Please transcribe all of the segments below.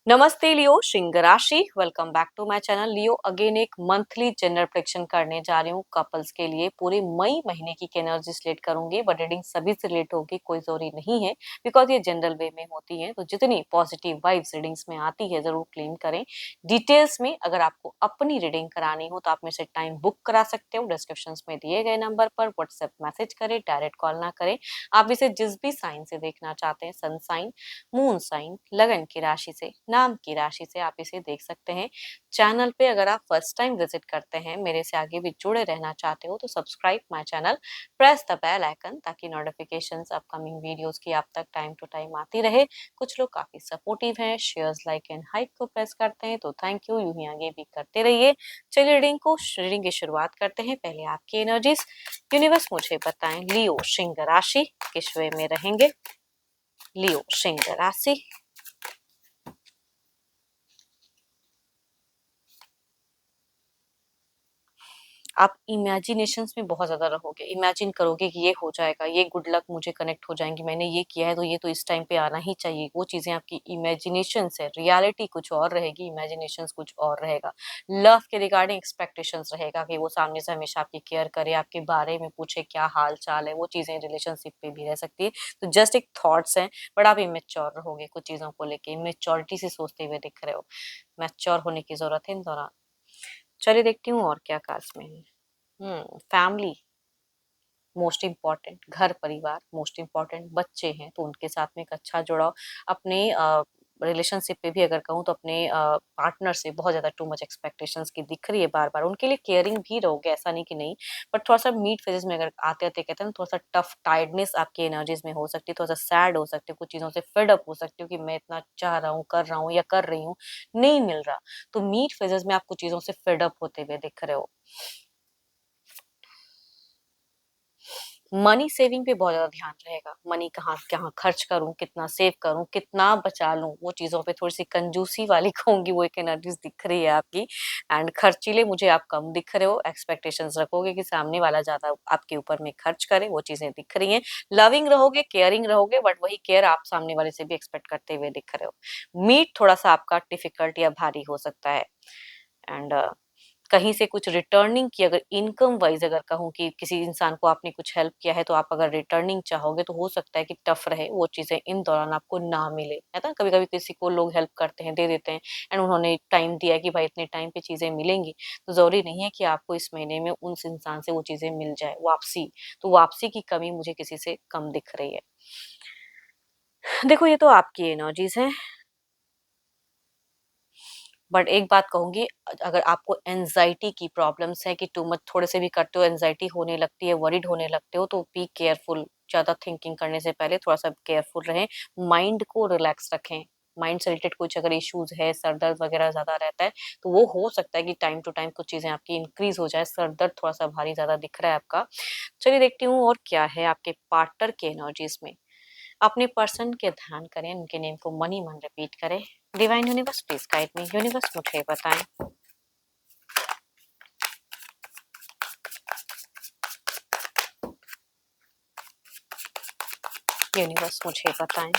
नमस्ते लियो, सिंह राशि। Welcome back to my channel. Leo again एक मंथली जनरल प्रेडिक्शन करने जा रही हूँ कपल्स के लिए। पूरे मई महीने की एनर्जी रिलेट करूंगी, बट रीडिंग सभी से रिलेट होगी, कोई जरूरी नहीं है बिकॉज ये जनरल वे में होती है। तो जितनी पॉजिटिव वाइब्स रीडिंग्स में आती है जरूर क्लेम करें। डिटेल्स में अगर आपको अपनी रीडिंग करानी हो तो आप मेरे से टाइम बुक करा सकते हो। डिस्क्रिप्शन में दिए गए नंबर पर व्हाट्सएप मैसेज करें, डायरेक्ट कॉल ना करें। आप इसे जिस भी साइन से देखना चाहते हैं, सन साइन, मून साइन, लगन की राशि से, नाम की राशि से आप इसे देख सकते हैं। चैनल पे अगर आप फर्स्ट टाइम विजिट करते हैं, मेरे से आगे भी जुड़े रहना चाहते हो तो subscribe my channel, press the bell icon ताकि नोटिफिकेशंस अपकमिंग वीडियोस की आप तक टाइम टू टाइम आती रहे। कुछ लोग काफी सपोर्टिव हैं, शेयर्स, लाइक एंड हाइप को प्रेस करते हैं, तो थैंक यू, यूं ही आगे भी करते रहिए। चलिए रीडिंग की शुरुआत करते हैं। पहले आपकी एनर्जीज यूनिवर्स मुझे बताएं। लियो सिंह राशि किस वे में रहेंगे? लियो सिंह राशि, आप इमेजिनेशंस में बहुत ज्यादा रहोगे। इमेजिन करोगे कि ये हो जाएगा, ये गुड लक मुझे कनेक्ट हो जाएंगी, मैंने ये किया है तो ये तो इस टाइम पे आना ही चाहिए। वो चीजें आपकी इमेजिनेशंस है, रियलिटी कुछ और रहेगी, इमेजिनेशंस कुछ और रहेगा। लव के रिगार्डिंग एक्सपेक्टेशंस रहेगा कि वो सामने से हमेशा आपकी केयर करे, आपके बारे में पूछे क्या हाल चाल है। वो चीजें रिलेशनशिप पे भी रह सकती है। तो जस्ट एक थॉट्स हैं, बट आप इमेच्योर रहोगे कुछ चीजों को लेके, इमेच्योरिटी से सोचते हुए दिख रहे हो। मैच्योर होने की जरूरत है इन दौरान। चलिए देखती हूँ और क्या कार्ड्स में है। फैमिली मोस्ट इम्पॉर्टेंट, घर परिवार मोस्ट इम्पॉर्टेंट, बच्चे हैं तो उनके साथ में एक अच्छा जुड़ाव। अपने रिलेशनशिप पे भी अगर कहूँ तो अपने पार्टनर से बहुत ज्यादा टू मच एक्सपेक्टेशंस की दिख रही है बार बार। उनके लिए केयरिंग भी रहोगे, ऐसा नहीं कि नहीं, बट थोड़ा सा मीट फेजेस में अगर आते आते कहते हैं ना, थोड़ा सा टफ टायर्डनेस आपकी एनर्जीज में हो सकती है, थोड़ा सा सैड हो सकते हो, कुछ चीजों से फेड अप हो सकते हो कि मैं इतना चाह रहा हूँ या कर रही हूँ, नहीं मिल रहा। तो मीट फेजेस में आप कुछ चीजों से फेड अप होते हुए दिख रहे हो। मनी सेविंग पे बहुत ज्यादा ध्यान रहेगा। मनी कहाँ कहाँ खर्च करूं, कितना सेव करूं, कितना बचा लूं, वो चीजों पे थोड़ी सी कंजूसी वाली कहूंगी, वो एक एनर्जीज दिख रही है आपकी। एंड खर्चीले मुझे आप कम दिख रहे हो। एक्सपेक्टेशंस रखोगे कि सामने वाला ज्यादा आपके ऊपर में खर्च करे, वो चीजें दिख रही हैं। लविंग रहोगे, केयरिंग रहोगे, बट वही केयर आप सामने वाले से भी एक्सपेक्ट करते हुए दिख रहे हो। मीट थोड़ा सा आपका डिफिकल्ट या भारी हो सकता है। एंड कहीं से कुछ रिटर्निंग की, अगर इनकम वाइज अगर कहूँ कि किसी इंसान को आपने कुछ हेल्प किया है तो आप अगर रिटर्निंग चाहोगे तो हो सकता है कि टफ रहे, वो चीजें इन दौरान आपको ना मिले, है ना। कभी कभी किसी को लोग हेल्प करते हैं, दे देते हैं, एंड उन्होंने टाइम दिया है कि भाई इतने टाइम पे चीजें मिलेंगी, तो जरूरी नहीं है कि आपको इस महीने में उस इंसान से वो चीजें मिल जाए वापसी। तो वापसी की कमी मुझे किसी से कम दिख रही है। देखो ये तो आपकी एनर्जीज है, बट एक बात कहूंगी, अगर आपको एनजाइटी की प्रॉब्लम्स है कि टू मच थोड़े से भी करते हो एनजाइटी होने लगती है, वरीड होने लगते हो, तो बी केयरफुल। ज्यादा थिंकिंग करने से पहले थोड़ा सा केयरफुल रहें। माइंड को रिलैक्स रखें। माइंड से रिलेटेड कुछ अगर इश्यूज है, सर दर्द वगैरह ज्यादा रहता है, तो वो हो सकता है कि टाइम टू टाइम कुछ चीजें आपकी इंक्रीज हो जाए। सर दर्द थोड़ा सा भारी ज्यादा दिख रहा है आपका। चलिए देखती हूँ और क्या है आपके पार्टनर के एनर्जीज में। अपने पर्सन के ध्यान करें, उनके नेम को मनी मन रिपीट करें। Divine universe please guide me. Universe मुझे बताएं। यूनिवर्स मुझे बताएं।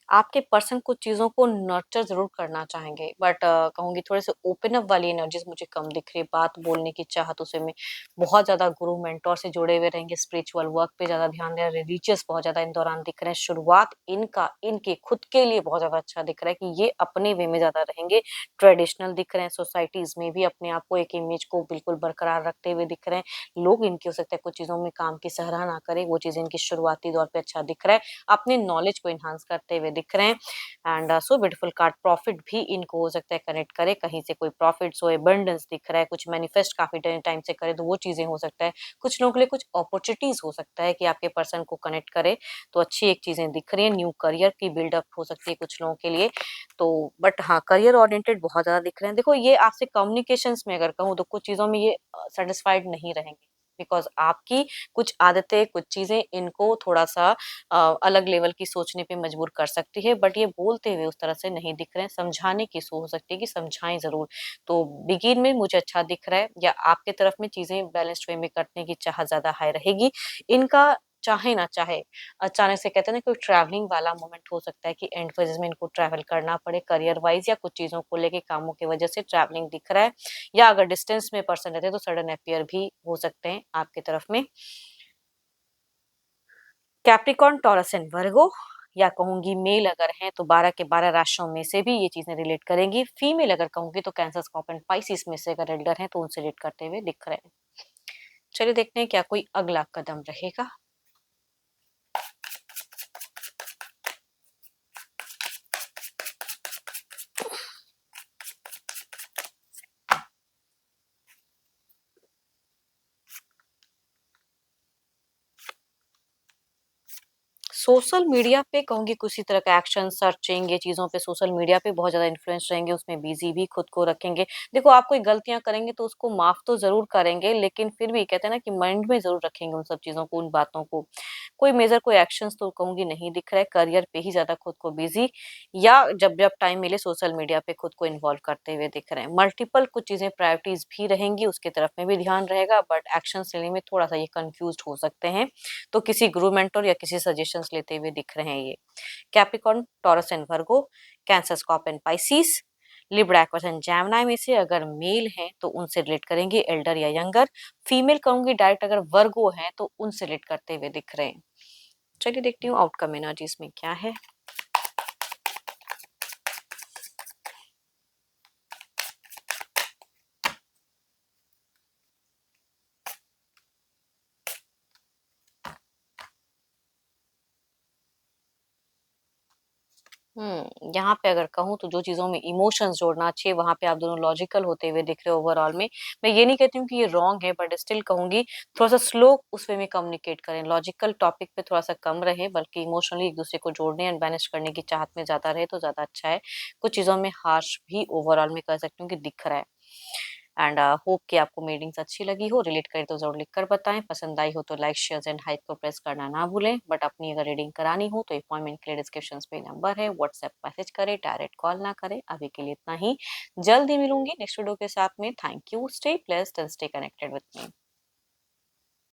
आपके पर्सन कुछ चीजों को नर्चर जरूर करना चाहेंगे, बट कहूंगी थोड़े से ओपन अप वाली एनर्जीज मुझे कम दिख रही है। बात बोलने की चाहत उसे में बहुत ज्यादा गुरु मेंटोर से जुड़े हुए रहेंगे। स्पिरिचुअल वर्क पे ज्यादा ध्यान दे रहे हैं। रिलीजियस बहुत ज्यादा इन दौरान दिख रहे हैं। शुरुआत इनका इनके खुद के लिए बहुत ज्यादा अच्छा दिख रहा है कि ये अपने वे में ज्यादा रहेंगे। ट्रेडिशनल दिख रहे हैं। सोसाइटीज में भी अपने आप को, एक इमेज को बिल्कुल बरकरार रखते हुए दिख रहे हैं। लोग इनकी हो सकता है कुछ चीजों में काम की सराहना करे, वो चीज इनकी शुरुआती दौर पे अच्छा दिख रहा है। अपने नॉलेज को इन्हांस करते हुए दिख रहे हैं। And so beautiful card. Profit भी इनको हो सकता है कनेक्ट करे, कहीं से कोई प्रॉफिट्स हो, एबंडेंस दिख रहा है, कुछ मैनिफेस्ट काफी टाइम से करे तो वो चीजें हो सकता है। कुछ लोगों के लिए कुछ अपॉर्चुनिटीज हो सकता है कि आपके पर्सन को कनेक्ट करे, तो अच्छी एक चीजें दिख रही है। न्यू करियर की बिल्डअप हो सकती है कुछ लोगों के लिए। तो बट हाँ, करियर ओरिएंटेड बहुत ज्यादा दिख रहे हैं। देखो ये आपसे कम्युनिकेशंस में अगर कहूँ तो कुछ चीजों में ये सेटिस्फाइड नहीं रहेंगे बिकॉज़ आपकी कुछ आदतें, कुछ चीज़ें इनको थोड़ा-सा अलग लेवल की सोचने पे मजबूर कर सकती है, बट ये बोलते हुए उस तरह से नहीं दिख रहे हैं, समझाने की हो सकती है कि समझाएँ ज़रूर। तो बिगिन में मुझे अच्छा दिख रहा है या आपके तरफ में चीज़ें बैलेंस्ड वे में करने की चाह ज़्यादा हाई रहेगी। इनका चाहे ना चाहे, अचानक से कहते हैं ना कोई ट्रैवलिंग वाला मोमेंट हो सकता है कि एंड फेजेज़ में इनको ट्रैवल करना पड़े करियर वाइज़ या कुछ चीज़ों को लेके कामों की वजह से ट्रैवलिंग दिख रहा है या अगर डिस्टेंस में पर्सन रहते हैं तो सडन अपीयर भी हो सकते हैं आपकी तरफ में। कैप्रिकॉर्न, टॉरस एंड वर्गो या कहूँगी मेल अगर हैं तो 12 के 12 राशियों में से भी ये चीज़ें रिलेट करेंगी। फीमेल अगर कहूँगी तो कैंसर, स्कॉर्पियन, पाइसेस में से अगर एल्डर हैं तो उनसे रिलेट करते हुए दिख रहे हैं। चलिए देखते हैं क्या कोई अगला कदम रहेगा। सोशल मीडिया पे कहूँगी किसी तरह का एक्शन, सर्चिंग ये चीज़ों पे सोशल मीडिया पे बहुत ज़्यादा इन्फ्लुएंस रहेंगे, उसमें बिज़ी भी खुद को रखेंगे। देखो आप कोई गलतियाँ करेंगे तो उसको माफ़ तो ज़रूर करेंगे, लेकिन फिर भी कहते हैं ना कि माइंड में ज़रूर रखेंगे उन सब चीज़ों को, उन बातों को। कोई मेजर कोई एक्शंस तो कहूँगी नहीं दिख रहा है, करियर पे ही ज़्यादा खुद को बिज़ी या जब-जब टाइम मिले सोशल मीडिया पे खुद को इन्वॉल्व करते हुए दिख रहे हैं। मल्टीपल कुछ चीज़ें प्रायोरिटीज़ भी रहेंगी, उसकी तरफ में भी ध्यान रहेगा बट एक्शंस लेने में थोड़ा-सा ये कन्फ्यूज़्ड हो सकते हैं। तो किसी गुरु मेंटर या किसी सजेशंस लेते हुए दिख रहे हैं ये। Capricorn, taurus and Virgo, cancer, scorpion, Pisces, Libra, aqueous and Gemini में से अगर मेल हैं तो उनसे रिलेट करेंगे एल्डर या यंगर। फीमेल कहूँगी डायरेक्ट अगर वर्गो हैं तो उनसे रिलेट करते हुए दिख रहे हैं। चलिए देखती हूँ आउटकम एनर्जीज में क्या है। यहाँ पे अगर कहूँ तो जो चीज़ों में इमोशंस जोड़ना चाहिए, वहाँ पे आप दोनों लॉजिकल होते हुए दिख रहे हो ओवरऑल में। मैं ये नहीं कहती हूँ कि ये रॉन्ग है, बट स्टिल कहूँगी थोड़ा-सा स्लो उस वे में कम्युनिकेट करें। लॉजिकल टॉपिक पे थोड़ा-सा कम रहे, बल्कि इमोशनली एक-दूसरे को जोड़ने एंड मैनेज करने की चाहत में ज़्यादा रहे तो ज़्यादा अच्छा है। कुछ चीज़ों में हार्श भी ओवरऑल में कह सकती हूँ कि दिख रहा है। एंड होप कि आपको मेरी रीडिंग्स अच्छी लगी हो, रिलेट करे तो ज़रूर लिख कर बताएँ। पसंद आई हो तो लाइक, शेयर्स एंड हाइप को प्रेस करना ना भूलें। बट अपनी अगर रीडिंग करानी हो तो अपॉइंटमेंट के लिए डिस्क्रिप्शंस में नंबर है, व्हाट्सएप मैसेज करें, डायरेक्ट कॉल ना करें। अभी के लिए इतना ही। जल्द ही मिलूँगी नेक्स्ट वीडियो के साथ में। Thank you, stay blessed and stay connected with me.